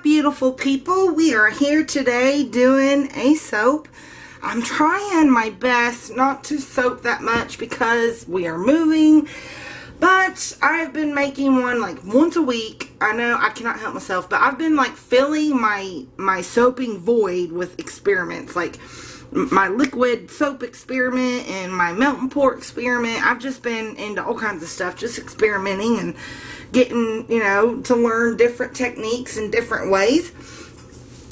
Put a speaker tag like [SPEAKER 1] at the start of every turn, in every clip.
[SPEAKER 1] up, beautiful people? We are here today doing a soap. I'm trying my best not to soap that much because we are moving, but I've been making one like once a week. I know I cannot help myself, but I've been like filling my soaping void with experiments, like my liquid soap experiment and my melt and pour experiment. I've just been into all kinds of stuff, just experimenting and getting, you know, to learn different techniques in different ways.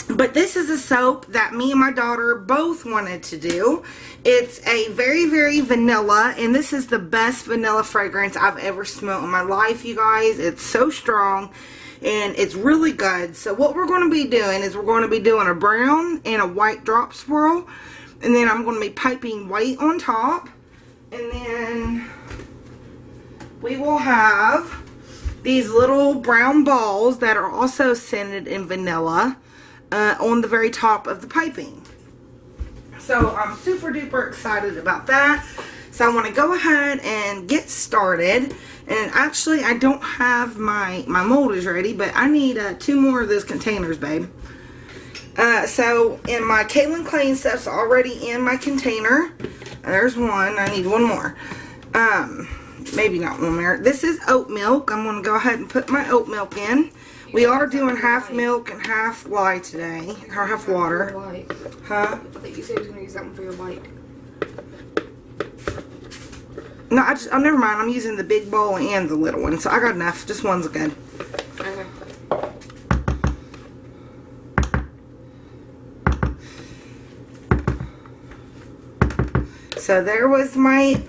[SPEAKER 1] But this is a soap that me and my daughter both wanted to do. It's a very, very vanilla, and this is the best vanilla fragrance I've ever smelled in my life, you guys. It's so strong, and it's really good. So what we're going to be doing is we're going to be doing a brown and a white drop swirl, and then I'm going to be piping white on top, and then we will have these little brown balls that are also scented in vanilla on the very top of the piping. So I'm super duper excited about that. So I want to go ahead and get started. And actually I don't have my mold is ready, but I need 2 more of those containers, babe. So in my Kaylin Clay stuff's already in my container. There's one. I need one more. Maybe not one more. This is oat milk. I'm going to go ahead and put my oat milk in. We are doing half milk and half lye today, or half water. Huh?
[SPEAKER 2] I think you said you was going to use that one for your light.
[SPEAKER 1] No, oh, never mind. I'm using the big bowl and the little one, so I got enough. Just one's good.
[SPEAKER 2] Okay.
[SPEAKER 1] So there was my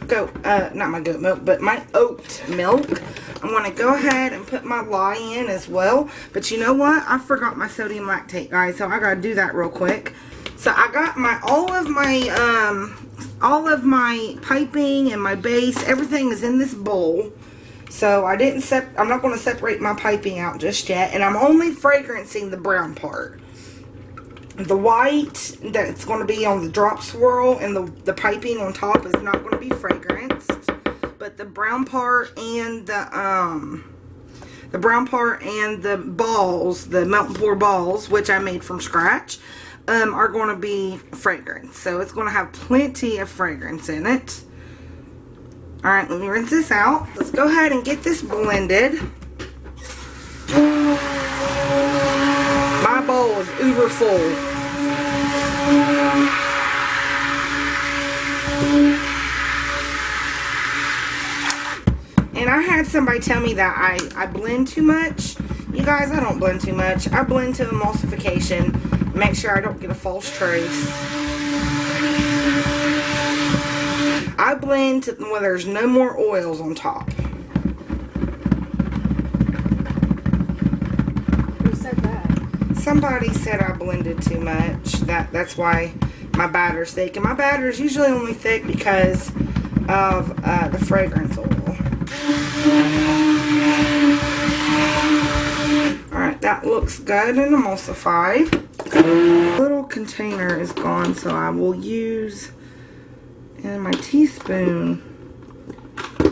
[SPEAKER 1] not my goat milk, but my oat milk. I'm going to go ahead and put my lye in as well. But you know what? I forgot my sodium lactate, guys, so I got to do that real quick. So I got all of my piping and my base, everything is in this bowl. So I'm not going to separate my piping out just yet, and I'm only fragrancing the brown part. The white that's going to be on the drop swirl and the piping on top is not going to be fragranced, but the brown part and the balls, the melt and pour balls, which I made from scratch, are going to be fragrance. So it's going to have plenty of fragrance in it. All right, let me rinse this out. Let's go ahead and get this blended. My bowl is uber full. And I had somebody tell me that I blend too much. You guys, I don't blend too much. I blend to emulsification. Make sure I don't get a false trace. I blend to where there's no more oils on top. Somebody said I blended too much. That's why my batter's thick. And my batter's usually only thick because of the fragrance oil. Alright, that looks good and emulsified. The little container is gone, so I will use my teaspoon.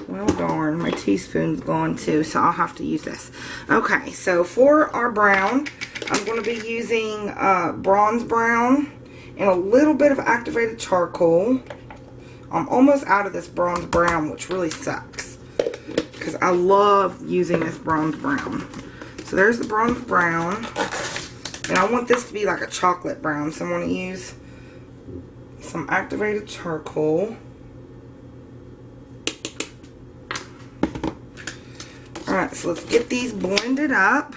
[SPEAKER 1] Well, darn, my teaspoon's gone too, so I'll have to use this. Okay, so for our brown, I'm going to be using bronze brown and a little bit of activated charcoal. I'm almost out of this bronze brown, which really sucks because I love using this bronze brown. So there's the bronze brown, and I want this to be like a chocolate brown, so I'm going to use some activated charcoal. Alright, so let's get these blended up.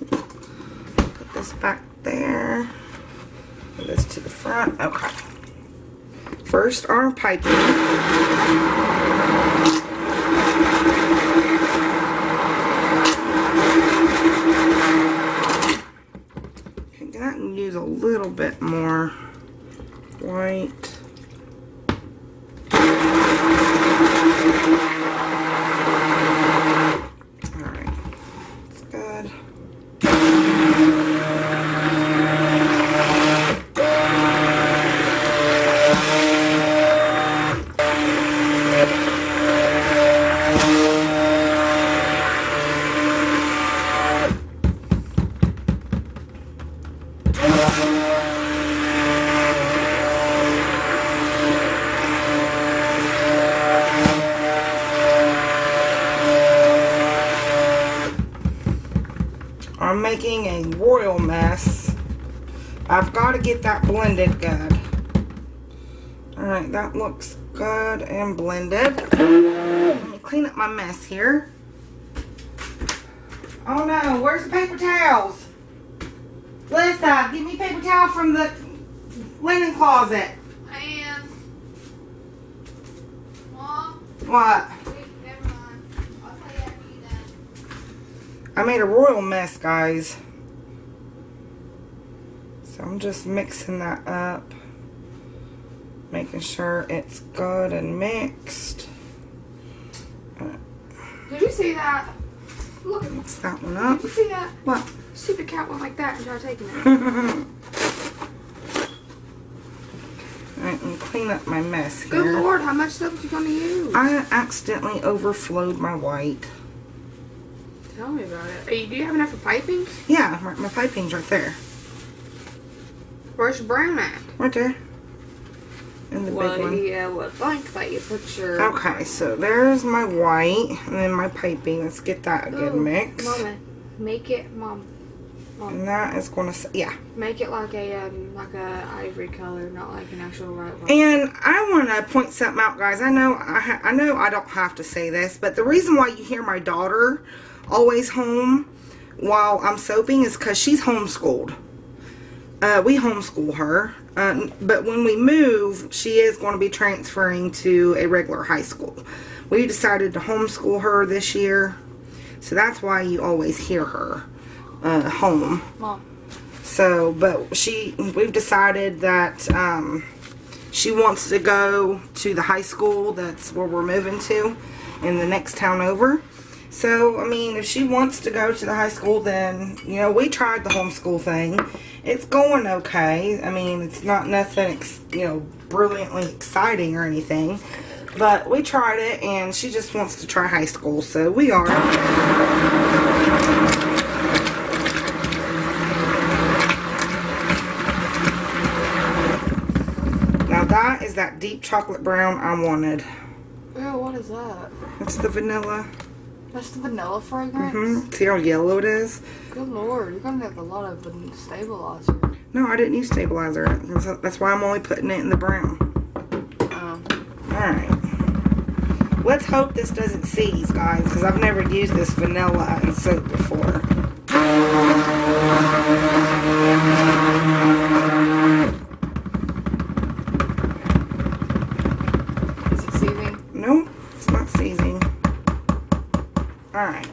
[SPEAKER 1] Put this back there. Put this to the front. Okay. First, our piping. Okay, I can use a little bit more white. making a royal mess. I've got to get that blended good. Alright, that looks good and blended. Let me clean up my mess here. Oh no, where's the paper towels? Lisa, give me paper towel from the linen closet.
[SPEAKER 2] I am. Mom.
[SPEAKER 1] What?
[SPEAKER 2] Wait, never mind. I'll tell you after you done.
[SPEAKER 1] I made a royal mess, guys. So I'm just mixing that up. Making sure it's good and mixed.
[SPEAKER 2] Did you see that? Look at
[SPEAKER 1] Mix that one up.
[SPEAKER 2] Did you see that?
[SPEAKER 1] What?
[SPEAKER 2] Stupid cat went like that and tried taking it.
[SPEAKER 1] Alright, and clean up my mess here.
[SPEAKER 2] Good Lord, how much soap are you going to use?
[SPEAKER 1] I accidentally overflowed my white.
[SPEAKER 2] Tell me about it. Do you have enough for piping?
[SPEAKER 1] Yeah, my piping's right there.
[SPEAKER 2] Where's your brown at?
[SPEAKER 1] Right there. In the big one.
[SPEAKER 2] Yeah, what blank that you put your...
[SPEAKER 1] Okay, so there's my white and then my piping. Let's get that a good mix.
[SPEAKER 2] Mama, make it, Mom.
[SPEAKER 1] And that is going to, yeah.
[SPEAKER 2] Make it like a ivory color, not like an actual white one.
[SPEAKER 1] And I want to point something out, guys. I know I don't have to say this, but the reason why you hear my daughter always home while I'm soaping is because she's homeschooled. We homeschool her, but when we move, she is going to be transferring to a regular high school. We decided to homeschool her this year, so that's why you always hear her home.
[SPEAKER 2] Mom.
[SPEAKER 1] So, but we've decided that she wants to go to the high school. That's where we're moving to, in the next town over. So, I mean, if she wants to go to the high school, then, you know, we tried the homeschool thing. It's going okay. I mean, it's not nothing, you know, brilliantly exciting or anything. But we tried it, and she just wants to try high school, so we are. Now, that is that deep chocolate brown I wanted.
[SPEAKER 2] Oh, what is that?
[SPEAKER 1] It's the vanilla.
[SPEAKER 2] That's the vanilla fragrance?
[SPEAKER 1] Mm-hmm. See how yellow it is?
[SPEAKER 2] Good Lord, you're going to have a lot of stabilizer.
[SPEAKER 1] No, I didn't use stabilizer. That's why I'm only putting it in the brown.
[SPEAKER 2] Oh.
[SPEAKER 1] Alright. Let's hope this doesn't seize, guys, because I've never used this vanilla in soap before.
[SPEAKER 2] Is it seething?
[SPEAKER 1] No, it's not seizing. Alright.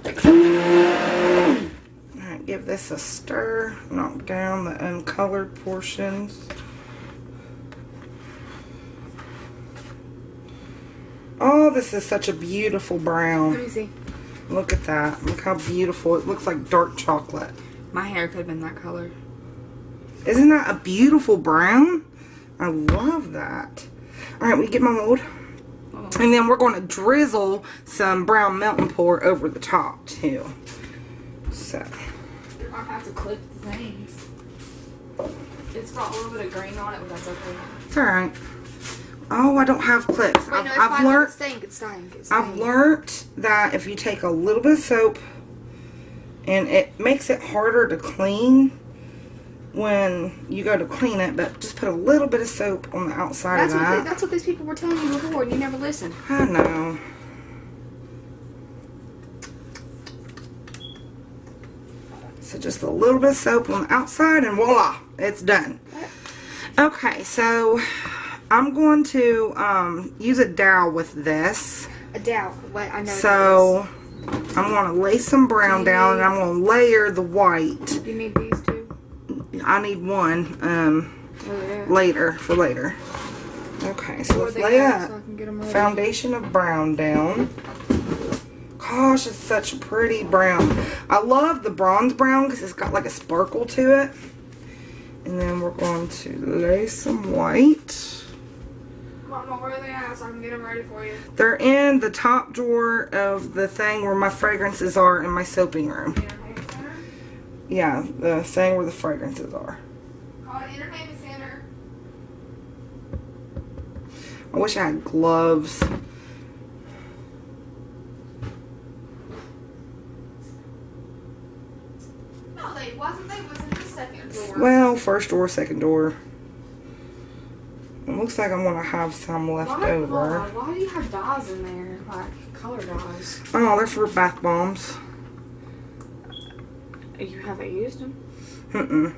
[SPEAKER 1] Alright, give this a stir. Knock down the uncolored portions. Oh, this is such a beautiful brown.
[SPEAKER 2] Let me see.
[SPEAKER 1] Look at that. Look how beautiful. It looks like dark chocolate.
[SPEAKER 2] My hair could have been that color.
[SPEAKER 1] Isn't that a beautiful brown? I love that. Alright, we get my mold. And then we're going to drizzle some brown melt and pour over the top, too. So.
[SPEAKER 2] You're going to have to clip the things. It's got a little bit of grain on it, but that's okay.
[SPEAKER 1] It's alright. Oh, I don't have clips.
[SPEAKER 2] Wait, no,
[SPEAKER 1] I've learned.
[SPEAKER 2] It's staying.
[SPEAKER 1] I've learned that if you take a little bit of soap and it makes it harder to clean when you go to clean it, but just put a little bit of soap on the outside of that.
[SPEAKER 2] That's what these people were telling you before, and you never listened.
[SPEAKER 1] I know. So just a little bit of soap on the outside and voila, it's done. Okay, so I'm going to use a dowel with this.
[SPEAKER 2] A dowel. Wait, I know.
[SPEAKER 1] So I'm going to lay some brown down and I'm going to layer the white.
[SPEAKER 2] You need these two?
[SPEAKER 1] I need one later, for later. Okay, so let's lay that foundation of brown down. Gosh, it's such a pretty brown. I love the bronze brown because it's got like a sparkle to it. And then we're going to lay some white.
[SPEAKER 2] Mama, where are they at so I can get them ready for you?
[SPEAKER 1] They're in the top drawer of the thing where my fragrances are in my soaping room.
[SPEAKER 2] Entertainment Center?
[SPEAKER 1] Yeah, the thing where the fragrances are.
[SPEAKER 2] Call it Entertainment Center.
[SPEAKER 1] I wish I had gloves.
[SPEAKER 2] No, they
[SPEAKER 1] know first or second door. It looks like I'm gonna have some left over.
[SPEAKER 2] Why do you have dyes in there? Like color dyes?
[SPEAKER 1] Oh, they're for bath bombs.
[SPEAKER 2] You haven't used them?
[SPEAKER 1] Mm-mm.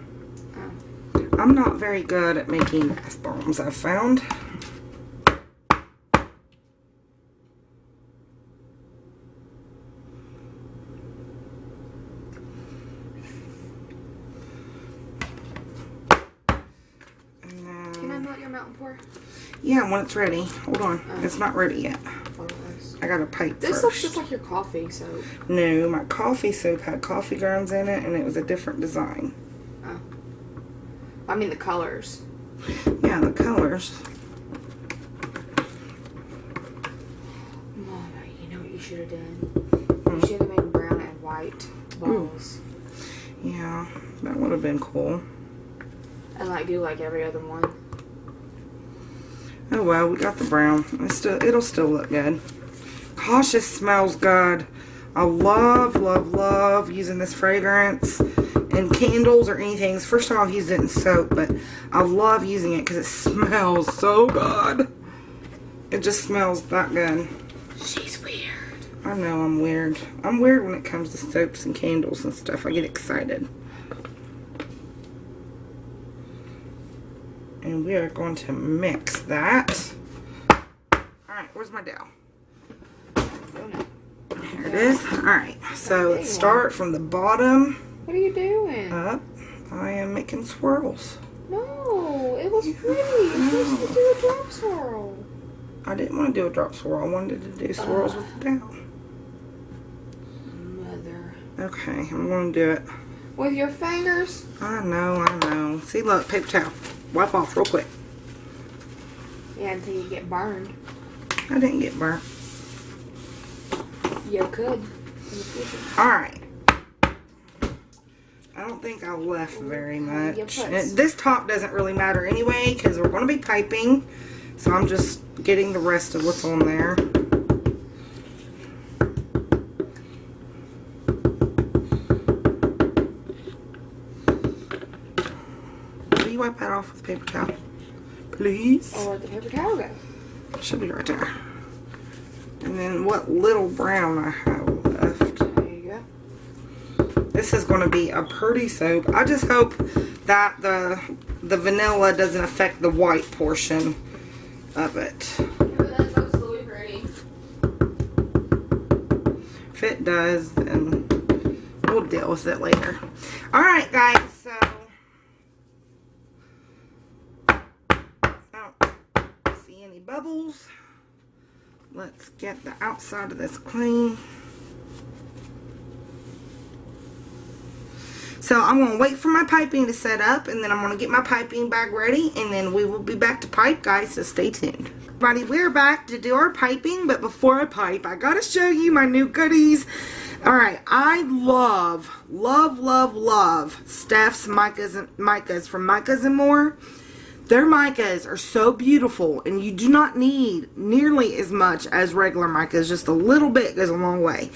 [SPEAKER 2] Oh.
[SPEAKER 1] I'm not very good at making bath bombs, I've found.
[SPEAKER 2] Can I melt your mountain pour?
[SPEAKER 1] Yeah, when it's ready. Hold on.
[SPEAKER 2] Oh.
[SPEAKER 1] It's not ready yet. I got a pipe
[SPEAKER 2] This
[SPEAKER 1] first.
[SPEAKER 2] looks just like your coffee soap.
[SPEAKER 1] No, my coffee soap had coffee grounds in it, and it was a different design.
[SPEAKER 2] Oh. I mean the colors.
[SPEAKER 1] Yeah, the colors.
[SPEAKER 2] Mama, you know what you should have done? You should have made brown and white balls.
[SPEAKER 1] Yeah, that would have been cool.
[SPEAKER 2] And like do like every other one.
[SPEAKER 1] Oh well, we got the brown. It'll still look good. Gosh, this smells good. I love, love, love using this fragrance in candles or anything. It's the first time I've used it in soap, but I love using it because it smells so good. It just smells that good.
[SPEAKER 2] She's weird.
[SPEAKER 1] I know I'm weird. I'm weird when it comes to soaps and candles and stuff. I get excited. And we are going to mix that. Alright, where's my dowel? Here it is. Alright, so let's start from the bottom
[SPEAKER 2] What are you doing?
[SPEAKER 1] up. I am making swirls.
[SPEAKER 2] No, it was pretty. You're supposed to do a drop swirl.
[SPEAKER 1] I didn't want to do a drop swirl. I wanted to do swirls with the dowel.
[SPEAKER 2] Mother.
[SPEAKER 1] Okay, I'm going to do it.
[SPEAKER 2] With your fingers?
[SPEAKER 1] I know. See, look, paper towel. Wipe off real quick.
[SPEAKER 2] Yeah, until you get burned.
[SPEAKER 1] I didn't get burnt.
[SPEAKER 2] You could in the future.
[SPEAKER 1] Alright. I don't think I left very much.
[SPEAKER 2] Yeah,
[SPEAKER 1] And this top doesn't really matter anyway because we're going to be piping. So I'm just getting the rest of what's on there. Will you wipe that off with a paper towel? Please.
[SPEAKER 2] Or where'd the paper towel go?
[SPEAKER 1] It should be right there. And then what little brown I have left.
[SPEAKER 2] There you go.
[SPEAKER 1] This is going to be a pretty soap. I just hope that the vanilla doesn't affect the white portion of it.
[SPEAKER 2] That looks really pretty.
[SPEAKER 1] If it does, then we'll deal with it later. Alright guys, so I don't see any bubbles. Let's get the outside of this clean. So I'm going to wait for my piping to set up, and then I'm going to get my piping bag ready, and then we will be back to pipe, guys, so stay tuned. Everybody, we're back to do our piping, but before I pipe, I got to show you my new goodies. Alright, I love Steph's micas from Micas and More. Their micas are so beautiful, and you do not need nearly as much as regular micas. Just a little bit goes a long way.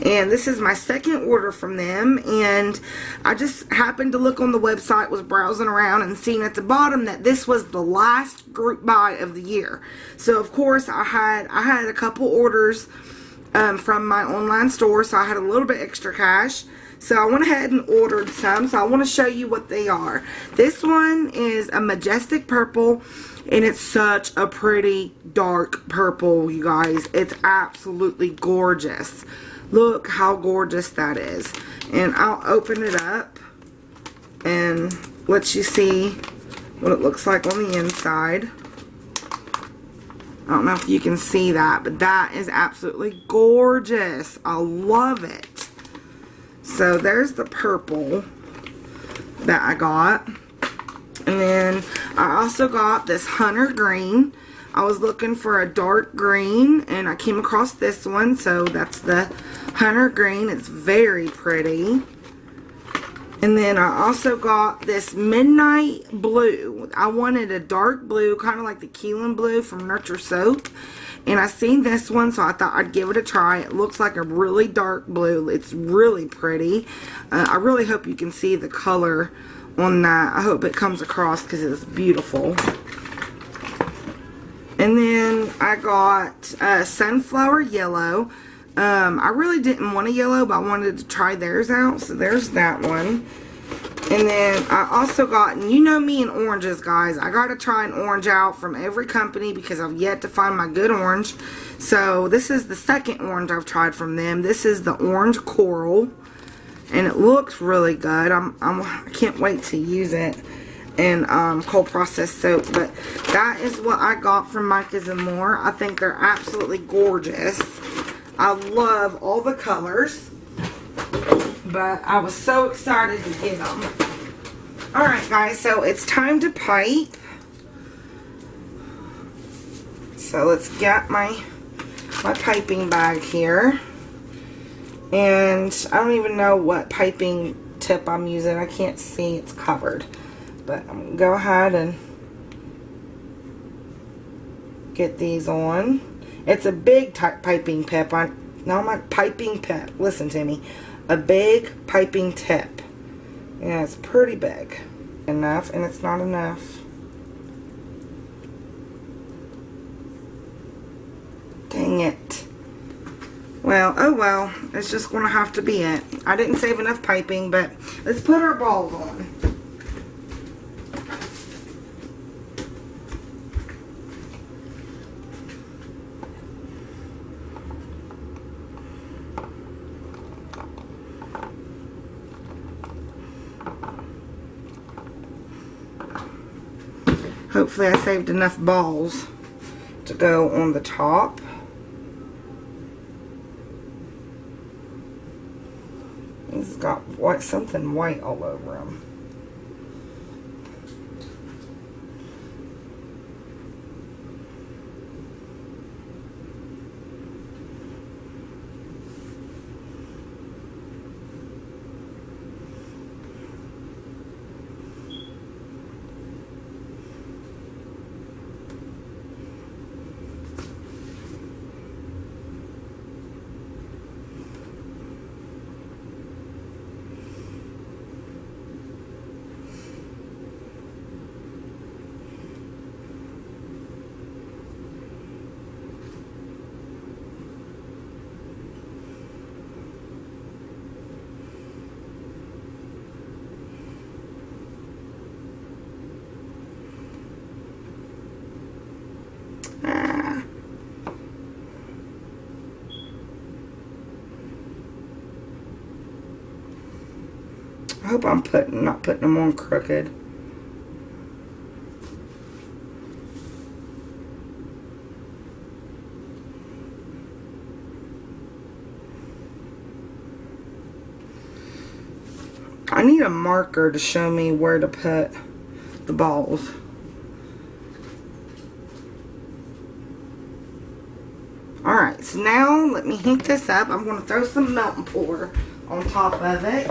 [SPEAKER 1] And this is my second order from them, and I just happened to look on the website, was browsing around, and seeing at the bottom that this was the last group buy of the year. So of course I had a couple orders from my online store, so I had a little bit extra cash. So I went ahead and ordered some, so I want to show you what they are. This one is a majestic purple, and it's such a pretty dark purple, you guys. It's absolutely gorgeous. Look how gorgeous that is. And I'll open it up and let you see what it looks like on the inside. I don't know if you can see that, but that is absolutely gorgeous. I love it. So there's the purple that I got. And then I also got this hunter green. I was looking for a dark green, and I came across this one. So that's the hunter green. It's very pretty. And then I also got this midnight blue. I wanted a dark blue, kind of like the Keelan blue from Nurture Soap. And I seen this one, so I thought I'd give it a try. It looks like a really dark blue. It's really pretty. I really hope you can see the color on that. I hope it comes across because it's beautiful. And then I got sunflower yellow. I really didn't want a yellow, but I wanted to try theirs out. So there's that one. And then I also got, and you know me and oranges, guys. I got to try an orange out from every company because I've yet to find my good orange. So this is the second orange I've tried from them. This is the orange coral. And it looks really good. I can't wait to use it in cold processed soap. But that is what I got from Micah's and More. I think they're absolutely gorgeous. I love all the colors. But I was so excited to get them. Alright guys, so it's time to pipe. So let's get my piping bag here. And I don't even know what piping tip I'm using. I can't see, it's covered. But I'm going to go ahead and get these on. It's a big piping tip. Piping tip. Listen to me. A big piping tip. Yeah, it's pretty big. Enough, and it's not enough. Dang it. Well, oh well. It's just going to have to be it. I didn't save enough piping, but let's put our balls on. Hopefully I saved enough balls to go on the top. It's got something white all over them. I hope I'm not putting them on crooked. I need a marker to show me where to put the balls. Alright, so now let me heat this up. I'm going to throw some melt and pour on top of it.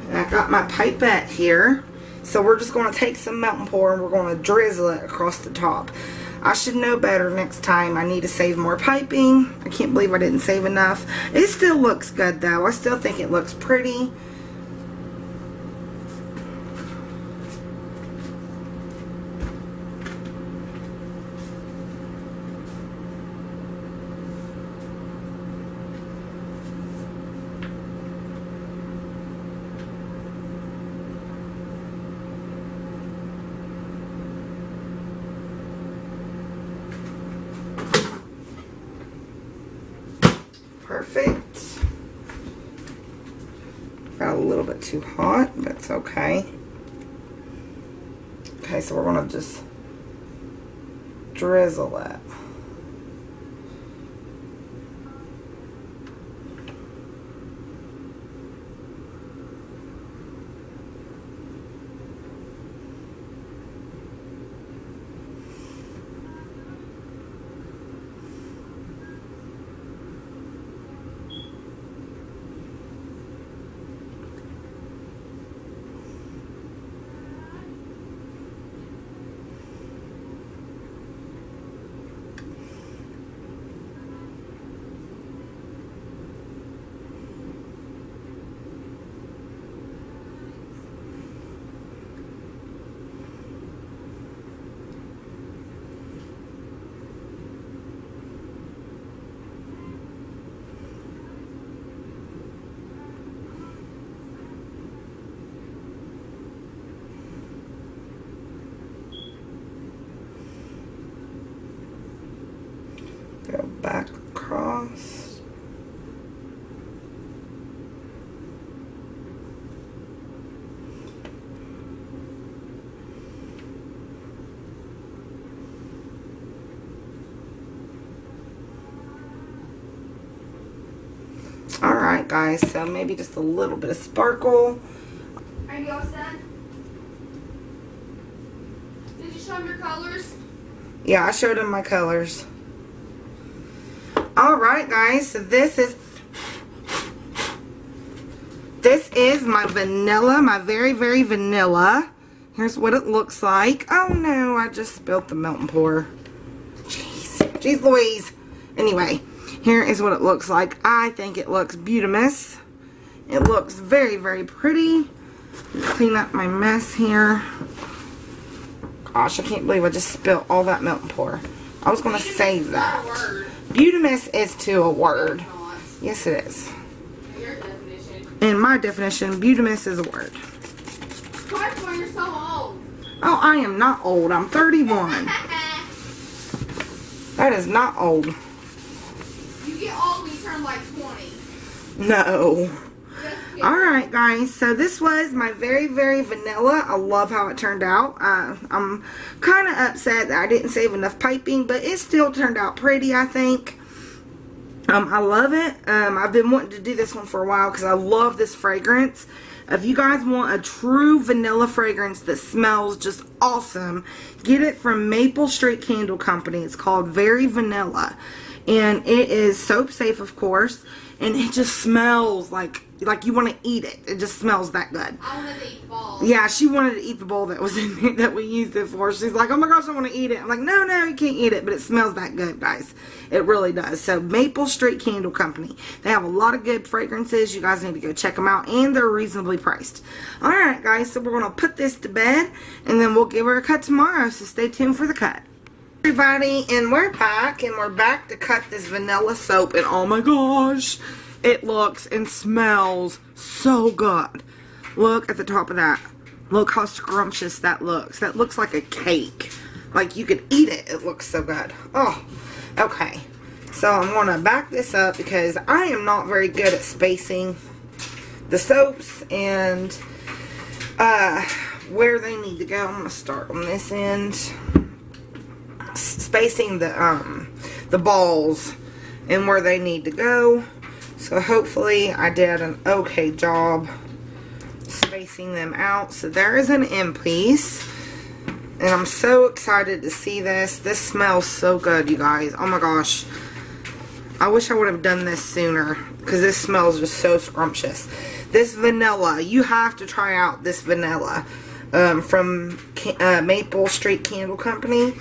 [SPEAKER 1] And I got my pipette here. So we're just going to take some melt and pour and we're going to drizzle it across the top. I should know better next time. I need to save more piping. I can't believe I didn't save enough. It still looks good though. I still think it looks pretty. Perfect. Got a little bit too hot, but it's okay. Okay, so we're going to just drizzle it. Alright guys, so maybe just a little bit of sparkle.
[SPEAKER 2] Are you almost done? Did you show them your colors?
[SPEAKER 1] Yeah, I showed them my colors. Alright guys, so this is my vanilla, my very, very vanilla. Here's what it looks like. Oh no, I just spilled the melt and pour. Jeez Louise. Anyway, here is what it looks like. I think it looks beautimous. It looks very, very pretty. Clean up my mess here. Gosh, I can't believe I just spilled all that melt and pour. I was going to save that. Beautimous is to a word. Yes, it is.
[SPEAKER 2] Your definition.
[SPEAKER 1] In my definition, beautimous is a word.
[SPEAKER 2] Why you're so old?
[SPEAKER 1] Oh, I am not old. I'm 31. That is not old.
[SPEAKER 2] You get old when you turn like 20.
[SPEAKER 1] No. Alright guys, so this was my very, very vanilla. I love how it turned out. I'm kind of upset that I didn't save enough piping, but it still turned out pretty, I think. I love it. I've been wanting to do this one for a while because I love this fragrance. If you guys want a true vanilla fragrance that smells just awesome, get it from Maple Street Candle Company. It's called Very Vanilla. And it is soap safe, of course. And it just smells like you want to eat it. It just smells that good.
[SPEAKER 2] I wanted to eat the ball.
[SPEAKER 1] Yeah, she wanted to eat the bowl that was in there that we used it for. She's like, oh my gosh, I want to eat it. I'm like, no, you can't eat it. But it smells that good, guys. It really does. So, Maple Street Candle Company. They have a lot of good fragrances. You guys need to go check them out. And they're reasonably priced. Alright, guys. So, we're going to put this to bed. And then we'll give her a cut tomorrow. So, stay tuned for the cut. Everybody, and we're back. And we're back to cut this vanilla soap. And oh my gosh, it looks and smells so good. Look at the top of that. Look how scrumptious that looks. That looks like a cake. Like you could eat it. It looks so good. Oh, okay. So I'm going to back this up because I am not very good at spacing the soaps and where they need to go. I'm going to start on this end. Spacing the balls and where they need to go. So hopefully I did an okay job spacing them out. So there is an end piece. And I'm so excited to see this. This smells so good, you guys. Oh my gosh. I wish I would have done this sooner because this smells just so scrumptious. This vanilla, you have to try out this vanilla from Maple Street Candle Company.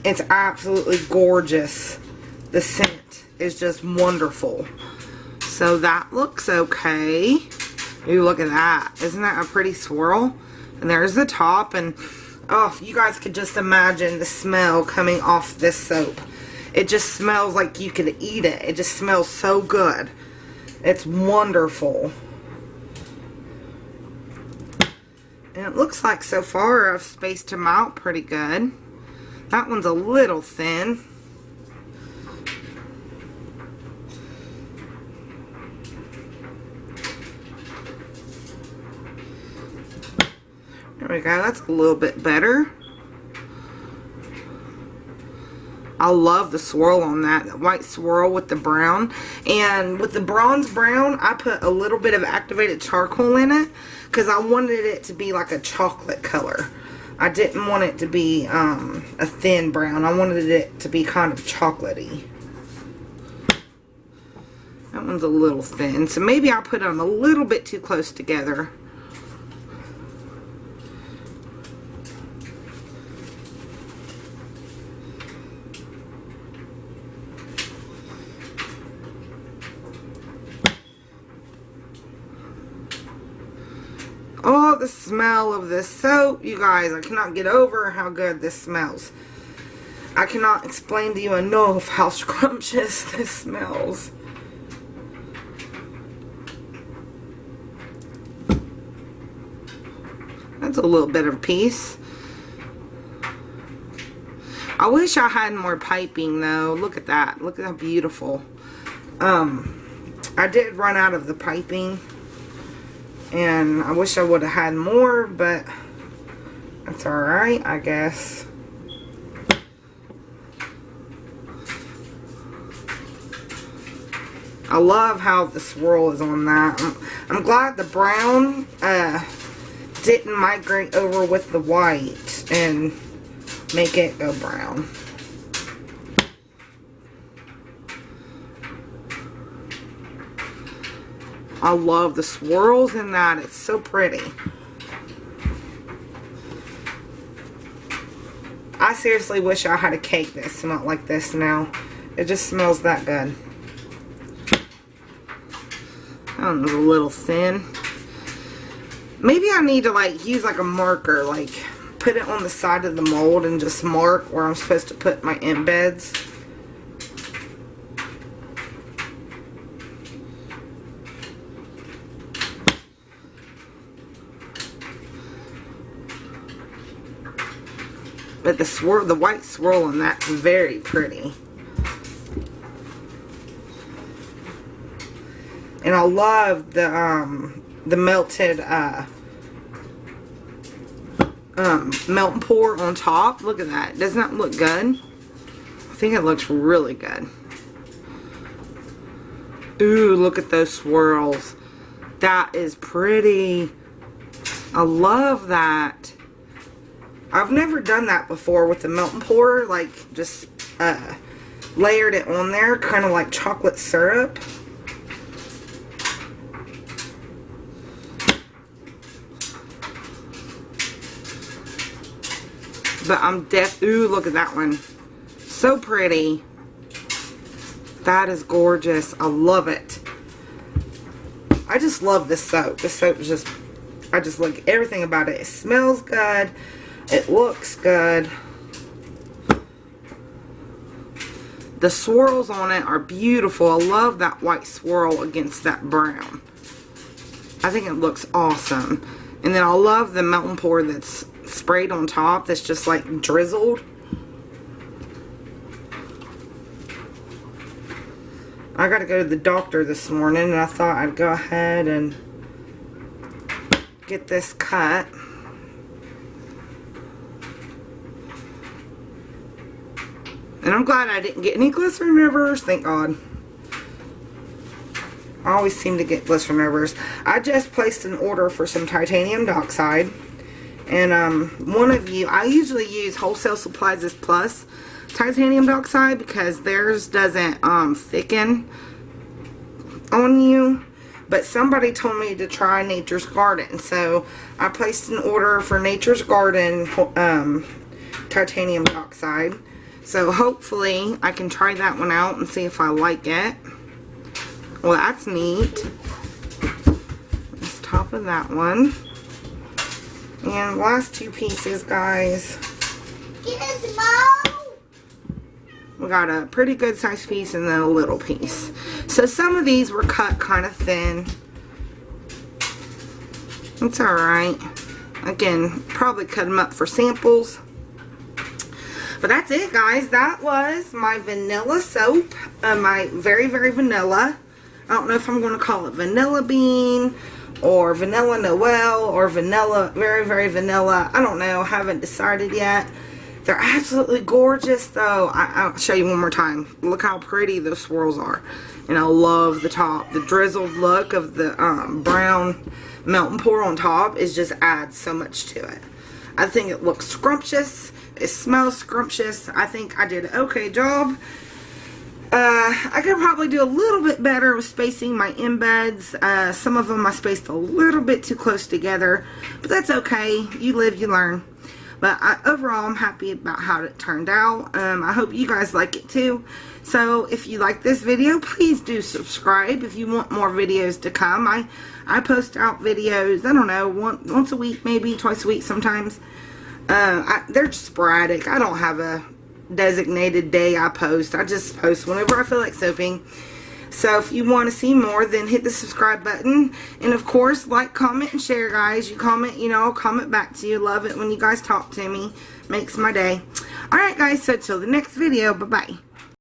[SPEAKER 1] It's absolutely gorgeous. The scent is just wonderful. So that looks okay. Ooh, look at that. Isn't that a pretty swirl? And there's the top. And oh, you guys could just imagine the smell coming off this soap. It just smells like you could eat it. It just smells so good. It's wonderful. And it looks like so far I've spaced them out pretty good. That one's a little thin. There we go. That's a little bit better. I love the swirl on that. The white swirl with the brown. And with the bronze brown, I put a little bit of activated charcoal in it because I wanted it to be like a chocolate color. I didn't want it to be a thin brown. I wanted it to be kind of chocolatey. That one's a little thin. So maybe I put them a little bit too close together. Oh, the smell of this soap, you guys. I cannot get over how good this smells. I cannot explain to you enough how scrumptious this smells. That's a little bit of a piece. I wish I had more piping though. Look at that. Look at how beautiful. I did run out of the piping. And I wish I would have had more, but that's alright, I guess. I love how the swirl is on that. I'm glad the brown didn't migrate over with the white and make it go brown. I love the swirls in that. It's so pretty. I seriously wish I had a cake that smelled like this now. It just smells that good. That one's a little thin. Maybe I need to like use like a marker, like put it on the side of the mold and just mark where I'm supposed to put my embeds. But the white swirl on that's very pretty. And I love the melted melt and pour on top. Look at that. Doesn't that look good? I think it looks really good. Ooh, look at those swirls. That is pretty. I love that. I've never done that before with the melt and pour, like just layered it on there, kind of like chocolate syrup. But ooh, look at that one. So pretty. That is gorgeous. I love it. I just love this soap. This soap is just, I just like everything about it. It smells good. It looks good. The swirls on it are beautiful. I love that white swirl against that brown. I think it looks awesome. And then I love the melt and pour that's sprayed on top. That's just like drizzled. I got to go to the doctor this morning, and I thought I'd go ahead and get this cut. And I'm glad I didn't get any glycerin rivers, thank God. I always seem to get glycerin rivers. I just placed an order for some titanium dioxide. And one of you, I usually use Wholesale Supplies' Plus titanium dioxide because theirs doesn't thicken on you. But somebody told me to try Nature's Garden. So I placed an order for Nature's Garden titanium dioxide. So hopefully I can try that one out and see if I like it. Well, that's neat. That's top of that one. And last two pieces, guys. We got a pretty good sized piece and then a little piece. So some of these were cut kind of thin. It's alright. Again, probably cut them up for samples. But that's it, guys. That was my vanilla soap. My very, very vanilla. I don't know if I'm going to call it vanilla bean or vanilla Noel or vanilla, very, very vanilla. I don't know. Haven't decided yet. They're absolutely gorgeous, though. I'll show you one more time. Look how pretty those swirls are. And I love the top. The drizzled look of the brown melt and pour on top is just adds so much to it. I think it looks scrumptious. It smells scrumptious. I think I did an okay job. I could probably do a little bit better with spacing my embeds. Some of them I spaced a little bit too close together. But that's okay. You live, you learn. But overall, I'm happy about how it turned out. I hope you guys like it too. So if you like this video, please do subscribe if you want more videos to come. I post out videos, I don't know, once a week, maybe twice a week sometimes. They're sporadic. I don't have a designated day I post. I just post whenever I feel like soaping. So if you want to see more, then hit the subscribe button. And of course, like, comment, and share, guys. You comment, you know, I'll comment back to you. Love it when you guys talk to me. Makes my day. Alright, guys, so till the next video, bye-bye.